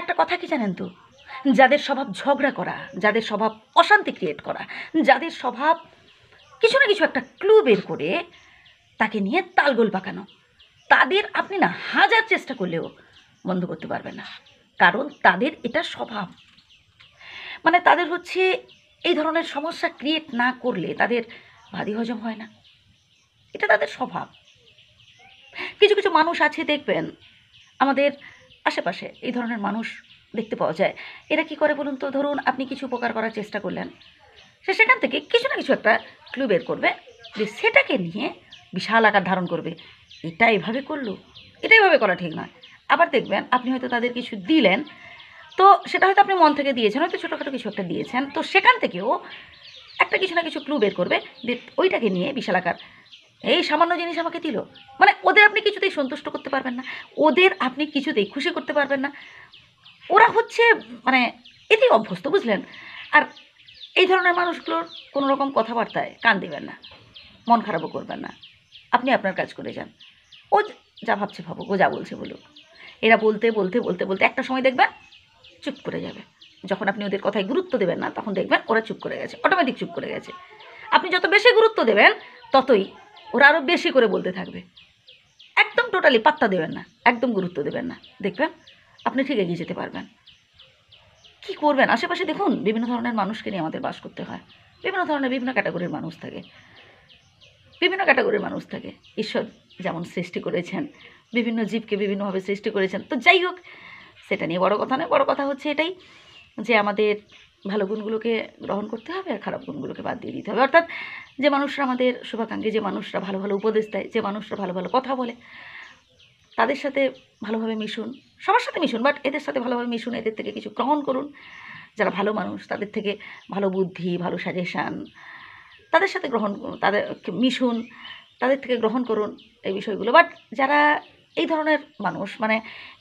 একটা কথা কি জানেন তো, যাদের স্বভাব ঝগড়া করা, যাদের স্বভাব অশান্তি ক্রিয়েট করা, যাদের স্বভাব কিছু না কিছু একটা ক্লু বের করে তাকে নিয়ে তালগোল পাকানো, তাদের আপনি না হাজার চেষ্টা করলেও বন্ধ করতে পারবেন না। কারণ তাদের এটা স্বভাব। মানে তাদের হচ্ছে এই ধরনের সমস্যা ক্রিয়েট না করলে তাদের ভারী হজম হয় না, এটা তাদের স্বভাব। কিছু কিছু মানুষ আছে দেখবেন আমাদের আশেপাশে, এই ধরনের মানুষ দেখতে পাওয়া যায়। এরা কি করে বলুন তো, ধরুন আপনি কিছু উপকার করার চেষ্টা করলেন, সে সেখান থেকে কিছু না কিছু একটা ক্লু বের করবে, যে সেটাকে নিয়ে বিশাল আকার ধারণ করবে। এটা এভাবে করলো, এটা এভাবে করা ঠিক নয়। আবার দেখবেন আপনি হয়তো তাদের কিছু দিলেন, তো সেটা হয়তো আপনি মন থেকে দিয়েছেন, হয়তো ছোটোখাটো কিছু একটা দিয়েছেন, তো সেখান থেকেও একটা কিছু না কিছু ক্লু বের করবে, যে ওইটাকে নিয়ে বিশাল আকার, এই সামান্য জিনিস আমাকে দিল। মানে ওদের আপনি কিছুতেই সন্তুষ্ট করতে পারবেন না, ওদের আপনি কিছুতেই খুশি করতে পারবেন না। ওরা হচ্ছে মানে এতেই অভ্যস্ত, বুঝলেন। আর এই ধরনের মানুষগুলোর কোনো রকম কথাবার্তায় কান দেবেন না, মন খারাপও করবেন না। আপনি আপনার কাজ করে যান, ও যা ভাবছে ভাবুক, ও যা বলছে বলুক। এরা বলতে বলতে বলতে বলতে একটা সময় দেখবেন চুপ করে যাবে। যখন আপনি ওদের কথায় গুরুত্ব দেবেন না, তখন দেখবেন ওরা চুপ করে গেছে, অটোমেটিক চুপ করে গেছে। আপনি যত বেশি গুরুত্ব দেবেন, ততই ওরা আরও বেশি করে বলতে থাকবে। একদম টোটালি পাত্তা দেবেন না, একদম গুরুত্ব দেবেন না, দেখবেন আপনি ঠিক এগিয়ে যেতে পারবেন। কী করবেন, আশেপাশে দেখুন বিভিন্ন ধরনের মানুষকে নিয়ে আমাদের বাস করতে হয়। বিভিন্ন ধরনের বিভিন্ন ক্যাটাগরির মানুষ থাকে, বিভিন্ন ক্যাটাগরির মানুষ থাকে। ঈশ্বর যেমন সৃষ্টি করেছেন, বিভিন্ন জীবকে বিভিন্নভাবে সৃষ্টি করেছেন। তো যাই হোক, সেটা নিয়ে বড় কথা নয়। বড় কথা হচ্ছে এটাই, যে আমাদের ভালো গুণগুলোকে গ্রহণ করতে হবে আর খারাপ গুণগুলোকে বাদ দিয়ে দিতে হবে। অর্থাৎ যে মানুষরা আমাদের শুভাকাঙ্ক্ষী, যে মানুষরা ভালো ভালো উপদেশ দেয়, যে মানুষরা ভালো ভালো কথা বলে, তাদের সাথে ভালোভাবে মিশুন। সবার সাথে মিশুন, বাট এদের সাথে ভালোভাবে মিশুন, এদের থেকে কিছু গ্রহণ করুন। যারা ভালো মানুষ, তাদের থেকে ভালো বুদ্ধি, ভালো সাজেশান, তাদের সাথে তাদের মিশুন, তাদের থেকে গ্রহণ করুন এই বিষয়গুলো। বাট যারা এই ধরনের মানুষ, মানে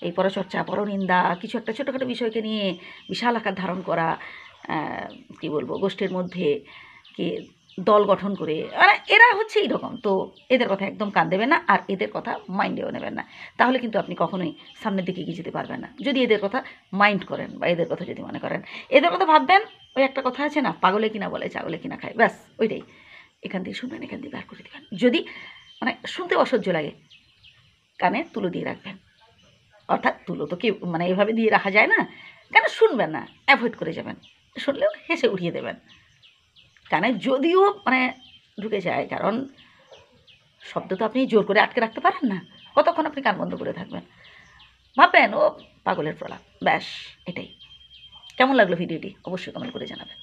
এই পরচর্চা, পরনিন্দা, কিছু একটা ছোটোখাটো বিষয়কে নিয়ে বিশাল আকার ধারণ করা, কী বলবো, গোষ্ঠীর মধ্যে কি দল গঠন করে, মানে এরা হচ্ছে এইরকম। তো এদের কথা একদম কান দেবেন না, আর এদের কথা মাইন্ডেও নেবেন না। তাহলে কিন্তু আপনি কখনোই সামনের দিকে এগিয়ে যেতে পারবেন না। যদি এদের কথা মাইন্ড করেন বা এদের কথা যদি মনে করেন, এদের কথা ভাববেন, ওই একটা কথা আছে না, পাগলে কিনা বলে ছাগলে কিনা খায়, ব্যাস ওইটাই। এখান থেকে শুনবেন, এখান থেকে বার করে দেবেন। যদি মানে শুনতে অসহ্য লাগে, কানে তুলো দিয়ে রাখবেন। অর্থাৎ তুলো তো কি মানে এভাবে দিয়ে রাখা যায় না, কেন শুনবেন না, অ্যাভয়েড করে যাবেন। শুনলেও হেসে উড়িয়ে দেবেন। কানে যদিও মানে ঢুকে যায়, কারণ শব্দ তো আপনি জোর করে আটকে রাখতে পারেন না, কতক্ষণ আপনি কান বন্ধ করে থাকবেন। ভাববেন ও পাগলের প্রলাপ, ব্যাস এটাই। কেমন লাগলো ভিডিওটি অবশ্যই কমেন্ট করে জানাবেন।